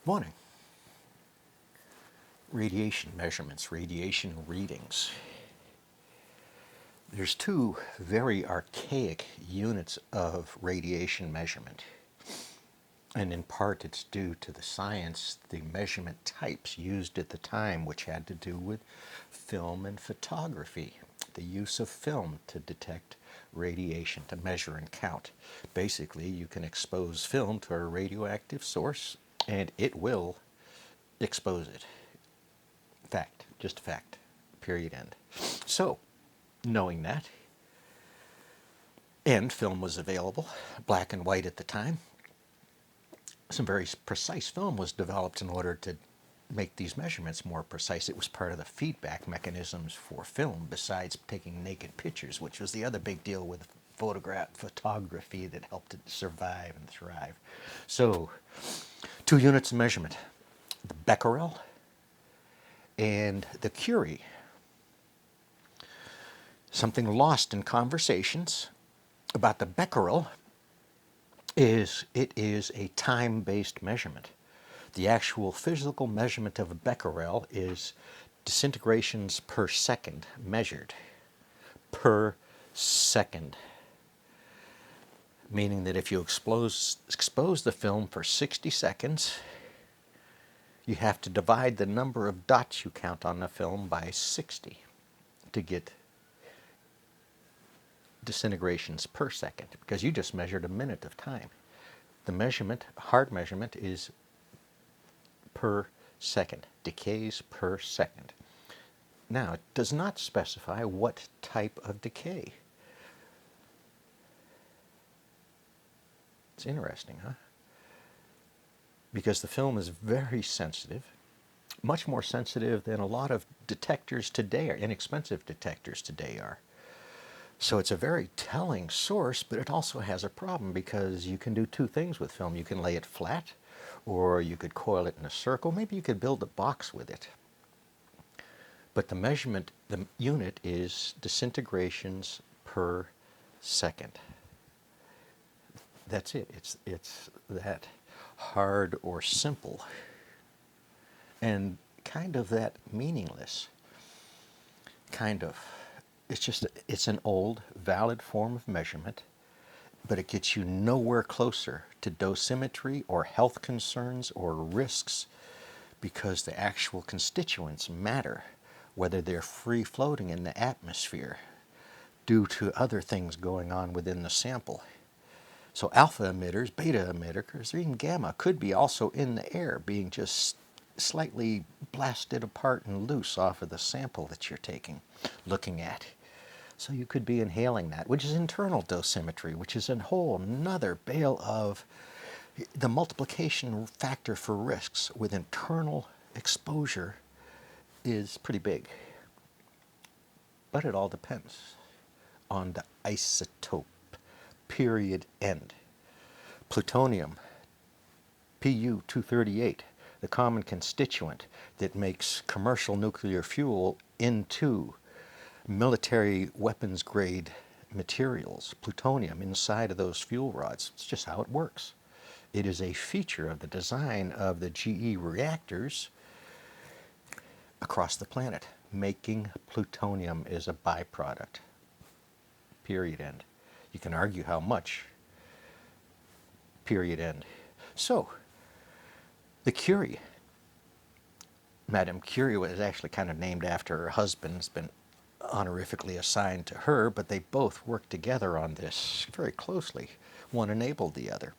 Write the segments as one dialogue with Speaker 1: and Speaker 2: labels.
Speaker 1: Morning. Radiation measurements, radiation readings. There's two very archaic units of radiation measurement. And in part it's due to the science, the measurement types used at the time, which had to do with film and photography. The use of film to detect radiation, to measure and count. Basically, you can expose film to a radioactive source and it will expose it. Fact, just fact, period, end. So, knowing that, and film was available, black and white at the time, some very precise film was developed in order to make these measurements more precise. It was part of the feedback mechanisms for film, besides taking naked pictures, which was the other big deal with photography that helped it survive and thrive. So, two units of measurement, the Becquerel and the Curie. Something lost in conversations about the Becquerel is it is a time-based measurement. The actual physical measurement of a Becquerel is disintegrations per second measured per second, meaning that if you expose the film for 60 seconds, you have to divide the number of dots you count on the film by 60 to get disintegrations per second, because you just measured a minute of time. The measurement, hard measurement, is per second, decays per second. Now, it does not specify what type of decay. It's interesting, huh? Because the film is very sensitive, much more sensitive than a lot of detectors today are, inexpensive detectors today are. So it's a very telling source, but it also has a problem because you can do two things with film. You can lay it flat, or you could coil it in a circle. Maybe you could build a box with it. But the measurement, the unit is disintegrations per second. That's it. It's that hard or simple, and kind of that meaningless. Kind of. It's an old, valid form of measurement, but it gets you nowhere closer to dosimetry or health concerns or risks, because the actual constituents matter, whether they're free floating in the atmosphere due to other things going on within the sample. So alpha emitters, beta emitters, or even gamma could be also in the air, being just slightly blasted apart and loose off of the sample that you're looking at. So you could be inhaling that, which is internal dosimetry, which is a whole nother bale of the multiplication factor for risks with internal exposure is pretty big. But it all depends on the isotope, period, end. Plutonium, Pu-238, the common constituent that makes commercial nuclear fuel into military weapons grade materials, plutonium inside of those fuel rods. It's just how it works. It is a feature of the design of the GE reactors across the planet. Making plutonium is a byproduct. Period, end. You can argue how much. Period, end. So, the Curie. Madame Curie was actually kind of named after her husband. It's been honorifically assigned to her, but they both worked together on this very closely. One enabled the other.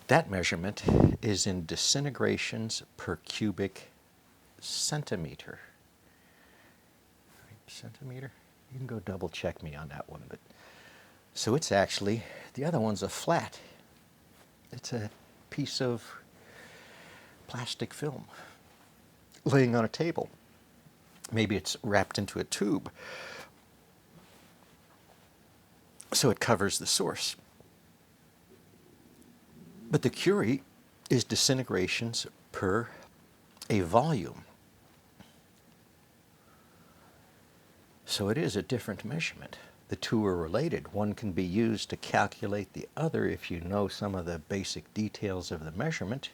Speaker 1: That measurement is in disintegrations per cubic centimeter. Centimeter? You can go double check me on that one. But so it's actually, the other one's a flat. It's a piece of plastic film laying on a table. Maybe it's wrapped into a tube, so it covers the source. But the Curie is disintegrations per a volume. So it is a different measurement. the two are related. One can be used to calculate the other if you know some of the basic details of the measurement.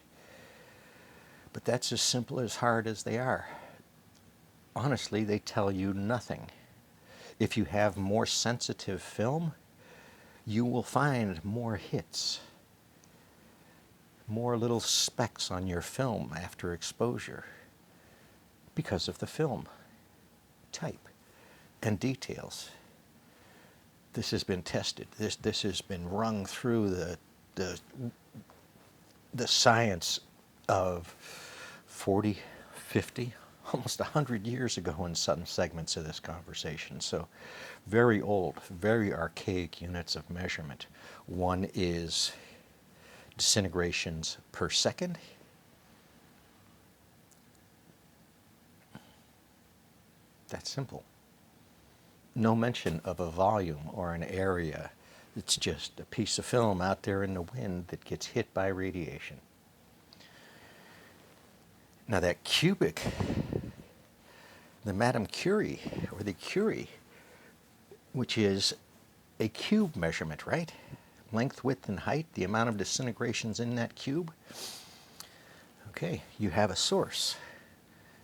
Speaker 1: But that's as simple as hard as they are. Honestly, they tell you nothing. If you have more sensitive film, you will find more hits, more little specks on your film after exposure because of the film type and details. This has been tested. This has been wrung through the science of 40, 50, almost 100 years ago in some segments of this conversation. So very old, very archaic units of measurement. One is disintegrations per second. That's simple. No mention of a volume or an area. It's just a piece of film out there in the wind that gets hit by radiation. Now that cubic, the Madame Curie, or the Curie, which is a cube measurement, right? Length, width, and height, the amount of disintegrations in that cube. Okay, you have a source.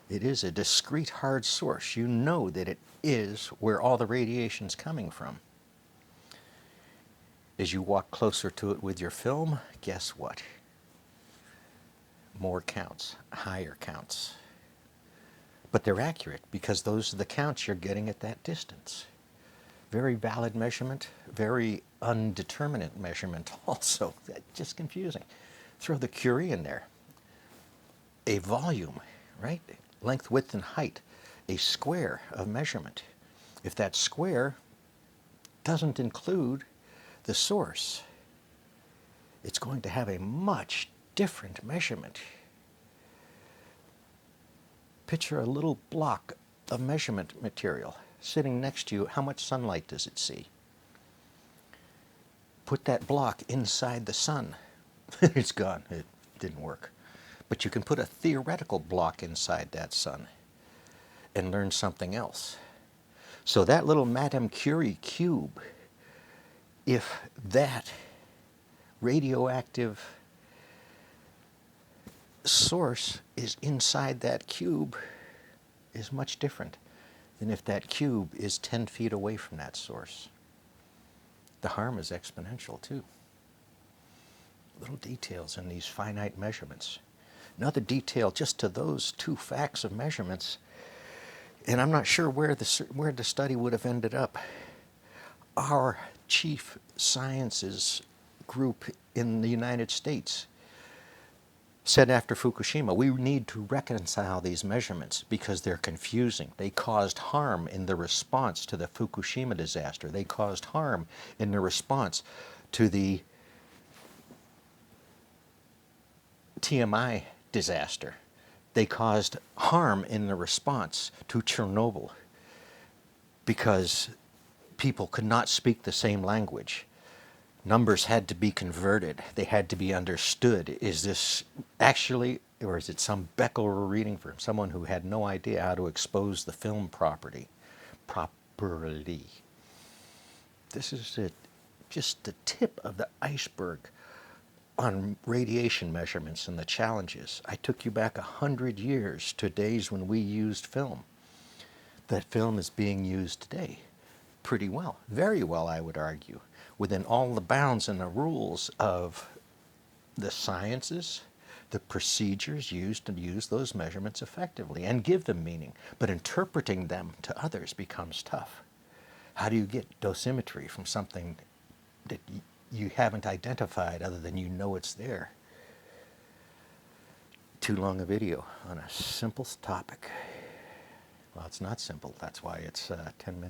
Speaker 1: It is a discrete hard source. You know that it is where all the radiation's coming from. As you walk closer to it with your film, guess what? More counts, higher counts. But they're accurate because those are the counts you're getting at that distance. Very valid measurement, very undeterminate measurement also. That's just confusing. Throw the Curie in there. A volume, right? Length, width, and height. A square of measurement. If that square doesn't include the source, it's going to have a much different measurement. Picture a little block of measurement material sitting next to you. How much sunlight does it see? Put that block inside the sun. It's gone. It didn't work. But you can put a theoretical block inside that sun and learn something else. So that little Madame Curie cube, if that radioactive source is inside that cube, is much different than if that cube is 10 feet away from that source. The harm is exponential too. Little details in these finite measurements. Another detail just to those two facts of measurements, and I'm not sure where the study would have ended up. Our chief sciences group in the United States said after Fukushima, we need to reconcile these measurements because they're confusing. They caused harm in the response to the Fukushima disaster. They caused harm in the response to the TMI disaster. They caused harm in the response to Chernobyl because people could not speak the same language. Numbers had to be converted. They had to be understood. Is this actually, or is it some Becquerel we're reading from someone who had no idea how to expose the film properly? This is just the tip of the iceberg on radiation measurements and the challenges. I took you back 100 years to days when we used film. That film is being used today pretty well, very well, I would argue, within all the bounds and the rules of the sciences, the procedures used to use those measurements effectively and give them meaning. But interpreting them to others becomes tough. How do you get dosimetry from something that you haven't identified other than you know it's there? Too long a video on a simple topic. Well, it's not simple. That's why it's 10 minutes.